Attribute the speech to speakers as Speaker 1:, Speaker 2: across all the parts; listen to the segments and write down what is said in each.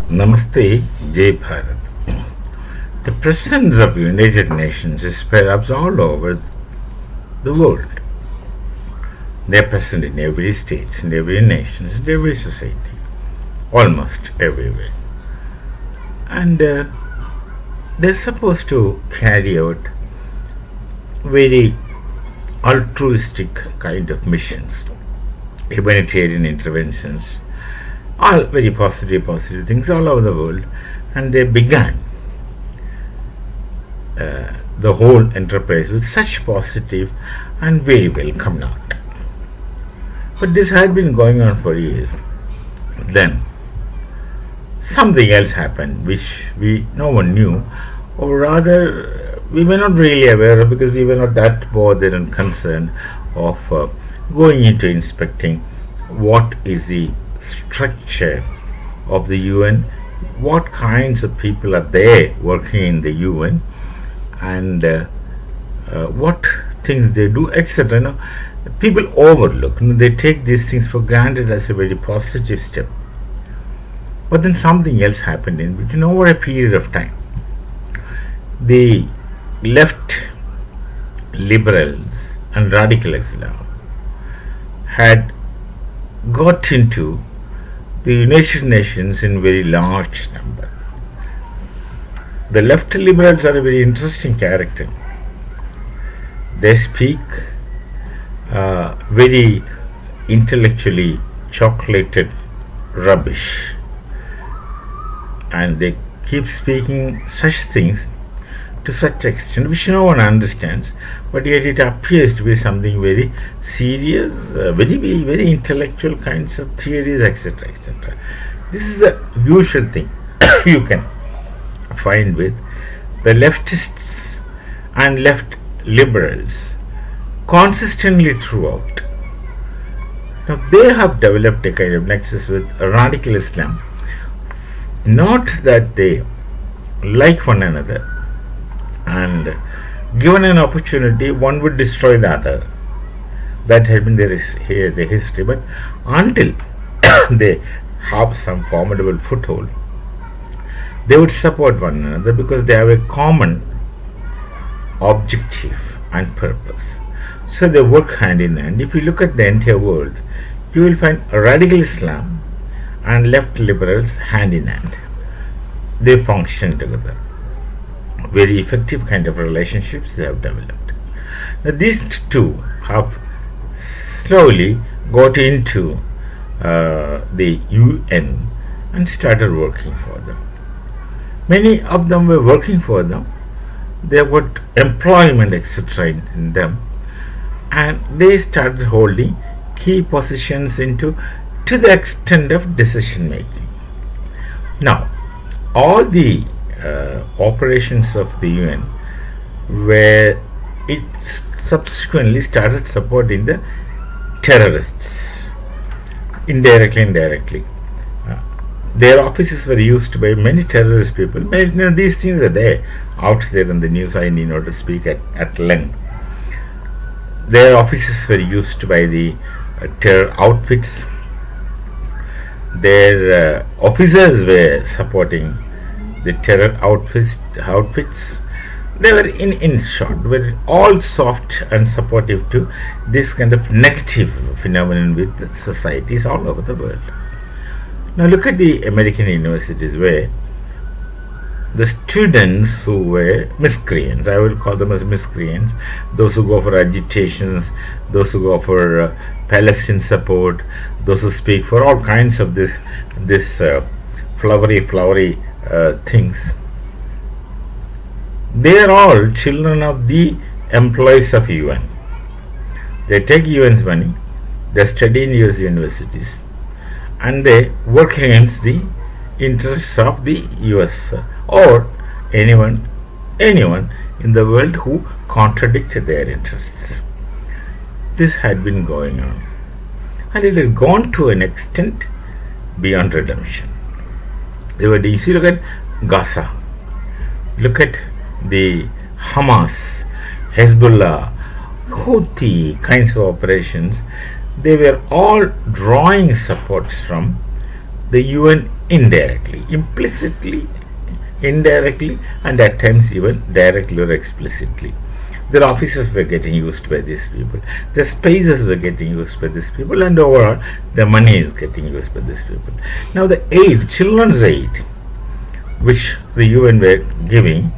Speaker 1: Namaste, Jai Bharat. The presence of United Nations is perhaps all over the world. They are present in every state, in every nation, in every society, almost everywhere. And they're supposed to carry out very altruistic kind of missions, humanitarian interventions, all very positive things all over the world. And they began the whole enterprise with such positive and very welcome note. But this had been going on for years. Then something else happened which no one knew, or rather we were not really aware of, because we were not that bothered and concerned of going into inspecting what is the structure of the UN, what kinds of people are there working in the UN, and what things they do, etc. People overlook. They take these things for granted as a very positive step. But then something else happened in between. Over a period of time, the left liberals and radical Islam had got into the United Nations in very large number. The left liberals are a very interesting character. They speak very intellectually chocolated rubbish, and they keep speaking such things to such extent which no one understands, but yet it appears to be something very serious, very intellectual kinds of theories, etc. etc. This is the usual thing you can find with the leftists and left liberals consistently throughout. Now they have developed a kind of nexus with radical Islam, not that they like one another, and given an opportunity one would destroy the other. That has been the history. But until they have some formidable foothold, they would support one another because they have a common objective and purpose. So they work hand in hand. If you look at the entire world, you will find radical Islam and left liberals hand in hand. They function together. Very effective kind of relationships they have developed. Now these two have slowly got into the UN and started working for them. Many of them were working for them. They got employment, etc. in them, and they started holding key positions to the extent of decision making. Now, all the operations of the UN, where it subsequently started supporting the terrorists, indirectly. Their offices were used by many terrorist people. These things are there, out there in the news. I need not to speak at length. Their offices were used by the terror outfits. Their officers were supporting the terror outfits. They were, in short, were all soft and supportive to this kind of negative phenomenon with societies all over the world. Now look at the American universities, where the students who were miscreants, I will call them as miscreants, those who go for agitations, those who go for Palestine support, those who speak for all kinds of this flowery things, they are all children of the employees of UN. They take UN's money, they study in US universities, and they work against the interests of the US or anyone in the world who contradict their interests. This had been going on, and it had gone to an extent beyond redemption. They were, you see, look at Gaza, look at the Hamas, Hezbollah, Houthi kinds of operations. They were all drawing supports from the UN indirectly, implicitly, indirectly, and at times even directly or explicitly. Their offices were getting used by these people, their spaces were getting used by these people, and overall, the money is getting used by these people. Now, the aid, children's aid, which the UN were giving,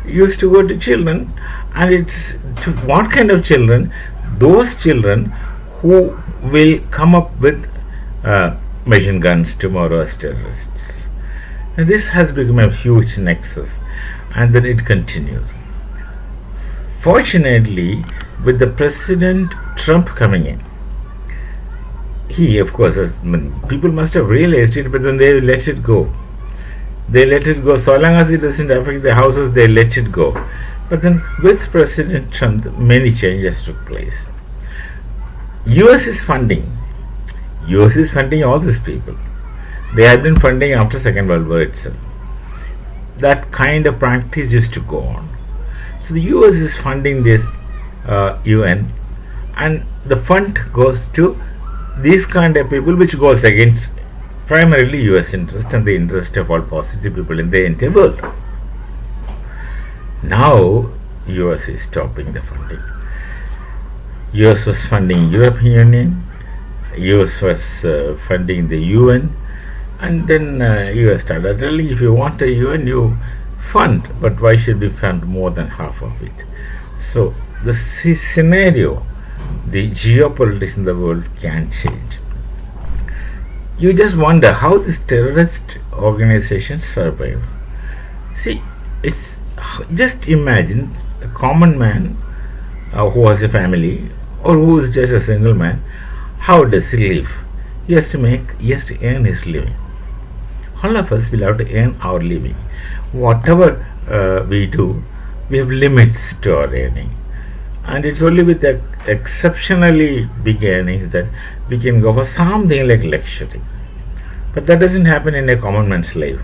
Speaker 1: used to go to children, and it's to what kind of children? Those children who will come up with machine guns tomorrow as terrorists. And this has become a huge nexus, and then it continues. Fortunately, with the President Trump coming in, he, of course, people must have realized it, but then they let it go. They let it go. So long as it doesn't affect the houses, they let it go. But then with President Trump, many changes took place. US is funding. US is funding all these people. They had been funding after Second World War itself. That kind of practice used to go on. So the US is funding this UN, and the fund goes to these kind of people, which goes against primarily US interest and the interest of all positive people in the entire world. Now US is stopping the funding. US was funding European Union, US was funding the UN, and then US started telling, if you want a UN, you fund, but why should we fund more than half of it? So the scenario, the geopolitics in the world can change. You just wonder how these terrorist organizations survive. See, it's just imagine a common man who has a family or who is just a single man. How does he live? He has to earn his living. All of us will have to earn our living. Whatever we do, we have limits to our earning, and it's only with the exceptionally big earnings that we can go for something like luxury. But that doesn't happen in a common man's life.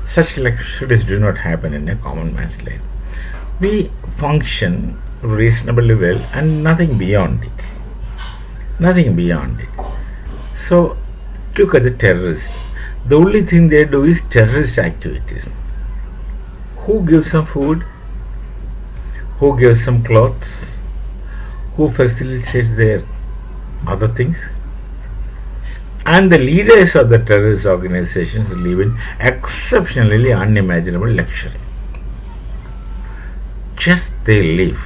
Speaker 1: Such luxuries do not happen in a common man's life. We function reasonably well and nothing beyond it. Nothing beyond it. So look at the terrorists. The only thing they do is terrorist activities. Who gives them food? Who gives them clothes? Who facilitates their other things? And the leaders of the terrorist organizations live in exceptionally unimaginable luxury. Just they live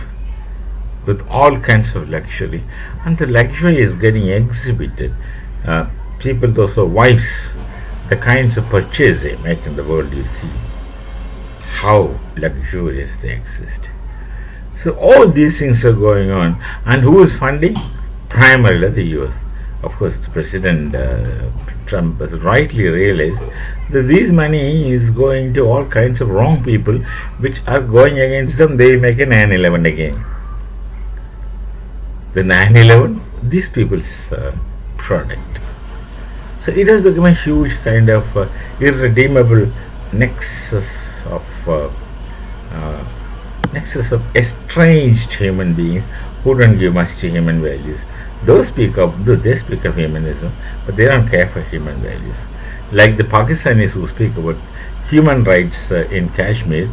Speaker 1: with all kinds of luxury, and the luxury is getting exhibited. People, those are wives, the kinds of purchase they make in the world, you see how luxurious they exist. So all these things are going on, and who is funding? Primarily the US. Of course, President Trump has rightly realized that this money is going to all kinds of wrong people, which are going against them. They make a 9/11 again. The 9/11, these people's product. So it has become a huge kind of irredeemable nexus of estranged human beings who don't give much to human values. They speak of humanism, but they don't care for human values. Like the Pakistanis who speak about human rights in Kashmir,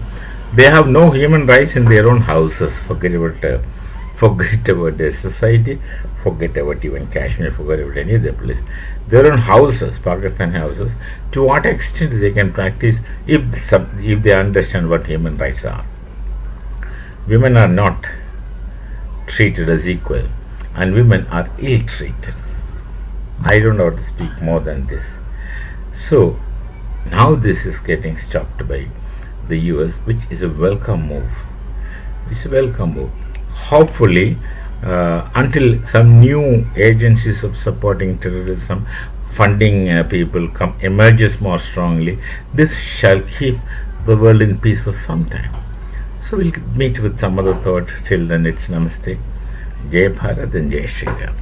Speaker 1: they have no human rights in their own houses. Forget about their society, forget about even Kashmir, forget about any other place. Their own houses, Pakistan houses, to what extent they can practice if they understand what human rights are. Women are not treated as equal, and women are ill-treated. I don't know how to speak more than this. So now this is getting stopped by the US, which is a welcome move. It's a welcome move. Hopefully, until some new agencies of supporting terrorism, funding people emerges more strongly, this shall keep the world in peace for some time. So we'll meet with some other thought. Till then, it's Namaste. Jai Bharat and Jai Shri Ram.